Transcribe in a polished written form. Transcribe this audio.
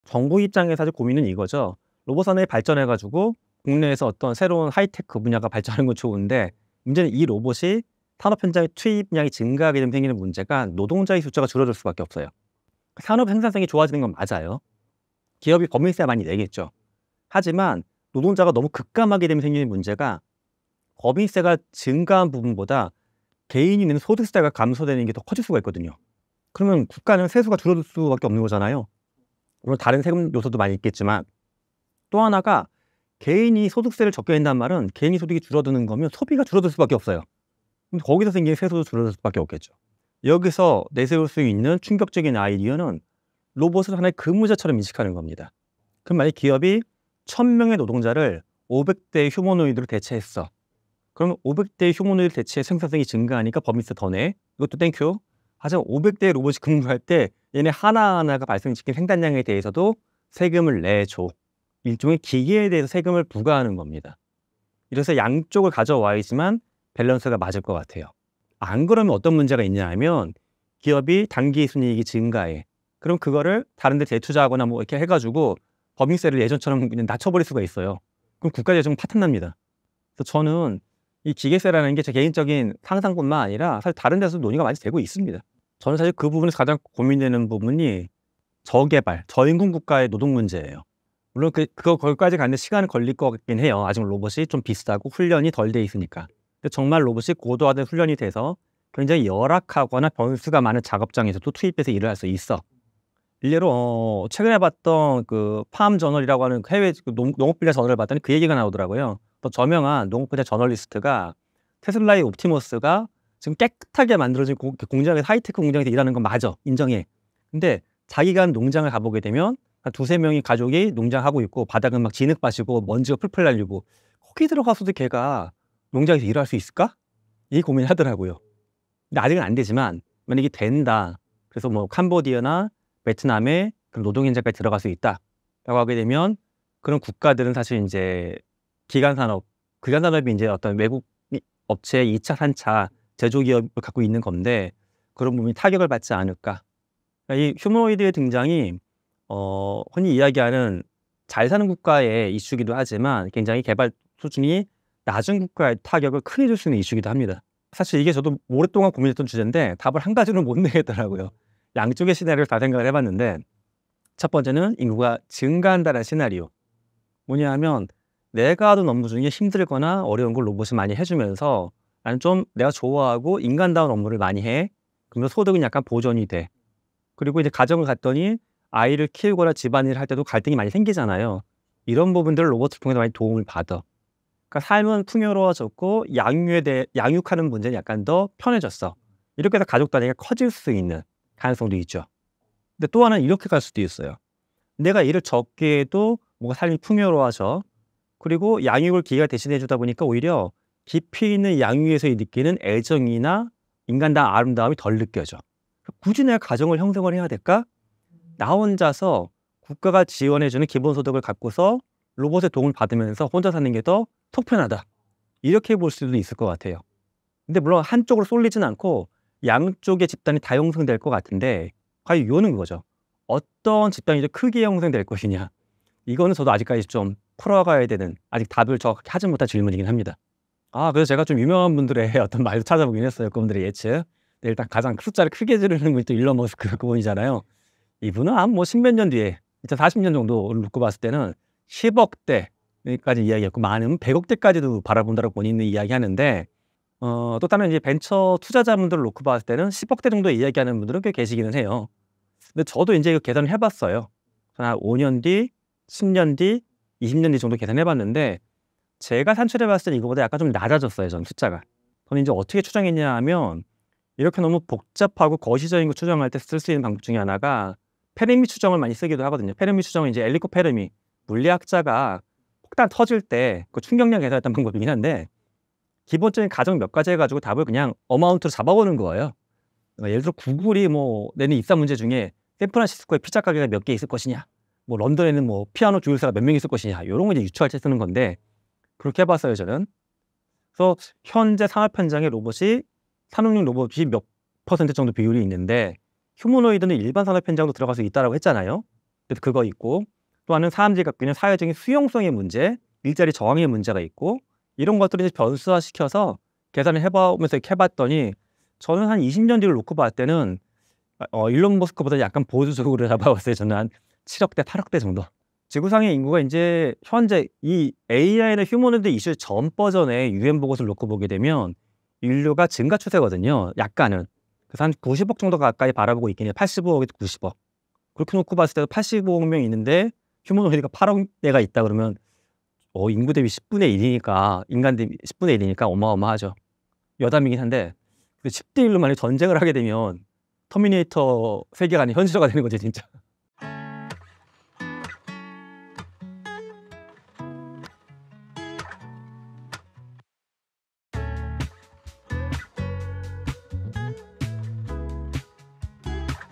정부 입장에서 사실 고민은 이거죠. 로봇 산업이 발전해가지고 국내에서 어떤 새로운 하이테크 분야가 발전하는 건 좋은데, 문제는 이 로봇이 산업 현장의 투입량이 증가하게 되면 생기는 문제가 노동자의 숫자가 줄어들 수밖에 없어요. 산업 생산성이 좋아지는 건 맞아요. 기업이 법인세 많이 내겠죠. 하지만 노동자가 너무 급감하게 되면 생기는 문제가, 법인세가 증가한 부분보다 개인이 내는 소득세가 감소되는 게 더 커질 수가 있거든요. 그러면 국가는 세수가 줄어들 수밖에 없는 거잖아요. 물론 다른 세금 요소도 많이 있겠지만, 또 하나가 개인이 소득세를 적게 낸다는 말은 개인이 소득이 줄어드는 거면 소비가 줄어들 수밖에 없어요. 그럼 거기서 생기는 세수도 줄어들 수밖에 없겠죠. 여기서 내세울 수 있는 충격적인 아이디어는 로봇을 하나의 근무자처럼 인식하는 겁니다. 그럼 만약 기업이 1000명의 노동자를 500대의 휴머노이드로 대체했어. 그러면 500대의 휴머노이드 대체의 생산성이 증가하니까 법인세 더 내. 이것도 땡큐. 하지만 500대의 로봇이 근무할 때 얘네 하나하나가 발생시킨 생산량에 대해서도 세금을 내줘. 일종의 기계에 대해서 세금을 부과하는 겁니다. 이래서 양쪽을 가져와야지만 밸런스가 맞을 것 같아요. 안 그러면 어떤 문제가 있냐 하면, 기업이 단기 순이익이 증가해. 그럼 그거를 다른 데 재투자하거나 뭐 이렇게 해가지고 법인세를 예전처럼 그냥 낮춰버릴 수가 있어요. 그럼 국가재정 파탄납니다. 그래서 저는 이 기계세라는 게 제 개인적인 상상뿐만 아니라 사실 다른 데서도 논의가 많이 되고 있습니다. 저는 사실 그 부분에서 가장 고민되는 부분이 저개발, 저임금 국가의 노동 문제예요. 물론 거기까지 가는데 시간은 걸릴 것 같긴 해요. 아직 로봇이 좀 비싸고 훈련이 덜 돼 있으니까. 근데 정말 로봇이 고도화된 훈련이 돼서 굉장히 열악하거나 변수가 많은 작업장에서도 투입돼서 일을 할 수 있어. 일례로 최근에 봤던 그 팜저널이라고 하는 해외 농업 분야 저널을 봤더니 그 얘기가 나오더라고요. 또 저명한 농업 분야 저널리스트가 테슬라의 옵티머스가 지금 깨끗하게 만들어진 공장에서, 하이테크 공장에서 일하는 건 맞아, 인정해. 근데 자기가 한 농장을 가보게 되면 한 두세 명이 가족이 농장하고 있고 바닥은 막 진흙밭이고 먼지가 풀풀 날리고, 거기 들어가서도 걔가 농장에서 일할 수 있을까? 이 고민을 하더라고요. 근데 아직은 안 되지만 만약에 된다. 그래서 뭐 캄보디아나 베트남에 그런 노동 현장까지 들어갈 수 있다라고 하게 되면, 그런 국가들은 사실 이제 기간 산업이 이제 어떤 외국 업체의 2차, 3차 제조기업을 갖고 있는 건데, 그런 부분이 타격을 받지 않을까. 그러니까 이 휴머노이드의 등장이 흔히 이야기하는 잘 사는 국가의 이슈기도 하지만 굉장히 개발 수준이 낮은 국가의 타격을 크게 줄 수 있는 이슈기도 합니다. 사실 이게 저도 오랫동안 고민했던 주제인데 답을 한 가지로 못 내겠더라고요. 양쪽의 시나리오를 다 생각을 해봤는데, 첫 번째는 인구가 증가한다는 시나리오. 뭐냐 하면, 내가 하던 업무 중에 힘들거나 어려운 걸 로봇이 많이 해주면서 나는 좀 내가 좋아하고 인간다운 업무를 많이 해. 그러면 소득은 약간 보존이 돼. 그리고 이제 가정을 갖더니 아이를 키우거나 집안일을 할 때도 갈등이 많이 생기잖아요. 이런 부분들을 로봇을 통해서 많이 도움을 받아. 그러니까 삶은 풍요로워졌고 양육하는 문제는 약간 더 편해졌어. 이렇게 해서 가족 단위가 커질 수 있는 가능성도 있죠. 근데 또 하나는 이렇게 갈 수도 있어요. 내가 일을 적게 해도 뭔가 삶이 풍요로워져. 그리고 양육을 기회가 대신해 주다 보니까 오히려 깊이 있는 양육에서 느끼는 애정이나 인간다운 아름다움이 덜 느껴져. 굳이 내가 가정을 형성을 해야 될까? 나 혼자서 국가가 지원해주는 기본소득을 갖고서 로봇의 도움을 받으면서 혼자 사는 게 더 속 편하다. 이렇게 볼 수도 있을 것 같아요. 근데 물론 한쪽으로 쏠리진 않고 양쪽의 집단이 다 형성될 것 같은데, 과연 이거는 그거죠. 어떤 집단이 더 크게 형성될 것이냐. 이거는 저도 아직까지 좀 풀어가야 되는, 아직 답을 정확히 하지 못한 질문이긴 합니다. 그래서 제가 좀 유명한 분들의 어떤 말도 찾아보긴 했어요. 그분들의 예측. 근데 일단 가장 숫자를 크게 지르는 분이 또 일론 머스크 그분이잖아요. 이분은 한 뭐 십몇 년 뒤에 2040년 정도를 놓고 봤을 때는 10억대까지 이야기했고, 많으면 100억대까지도 바라본다고 본인은 이야기하는데, 또 다른 이제 벤처 투자자분들을 놓고 봤을 때는 10억대 정도 이야기하는 분들은 꽤 계시기는 해요. 근데 저도 이제 이거 계산을 해봤어요. 한 5년 뒤, 10년 뒤, 20년 뒤 정도 계산해봤는데, 제가 산출해봤을 때는 이거보다 약간 좀 낮아졌어요. 저는 숫자가. 저는 이제 어떻게 추정했냐 하면, 이렇게 너무 복잡하고 거시적인 거 추정할 때 쓸 수 있는 방법 중에 하나가 페르미 추정을 많이 쓰기도 하거든요. 페르미 추정은 이제 엘리코 페르미 물리학자가 폭탄 터질 때 그 충격량 계산했던 방법이긴 한데, 기본적인 가정 몇 가지 해가지고 답을 그냥 어마운트로 잡아보는 거예요. 예를 들어 구글이 뭐 내는 입사 문제 중에 샌프란시스코에 피자 가게가 몇 개 있을 것이냐, 뭐 런던에는 뭐 피아노 조율사가 몇 명 있을 것이냐, 이런 거 이제 유추할 때 쓰는 건데, 그렇게 해봤어요 저는. 그래서 현재 산업 현장에 산업용 로봇이 몇 퍼센트 정도 비율이 있는데, 휴머노이드는 일반 산업 현장도 들어갈 수 있다라고 했잖아요. 그래서 그거 있고 또 하나는 사람들이 갖고 있는 사회적인 수용성의 문제, 일자리 저항의 문제가 있고 이런 것들을 이제 변수화시켜서 계산을 해보면서 이렇게 해봤더니 저는 한 20년 뒤를 놓고 봤을 때는 일론 머스크보다 약간 보수적으로 잡아봤어요. 저는 한 7억 대, 8억 대 정도. 지구상의 인구가 이제 현재 이 AI나 휴머노이드 이슈 전 버전의 유엔 보고서를 놓고 보게 되면 인류가 증가 추세거든요. 약간은. 그래서 한 90억 정도 가까이 바라보고 있긴 해요. 85억에서 90억. 그렇게 놓고 봤을 때도 85억 명 있는데 휴머노이드가 8억 대가 있다 그러면 인구 대비 10분의 1이니까 인간 대비 10분의 1이니까 어마어마하죠. 여담이긴 한데 10대 1로 만약 전쟁을 하게 되면 터미네이터 세계관이 현실화가 되는 거죠, 진짜.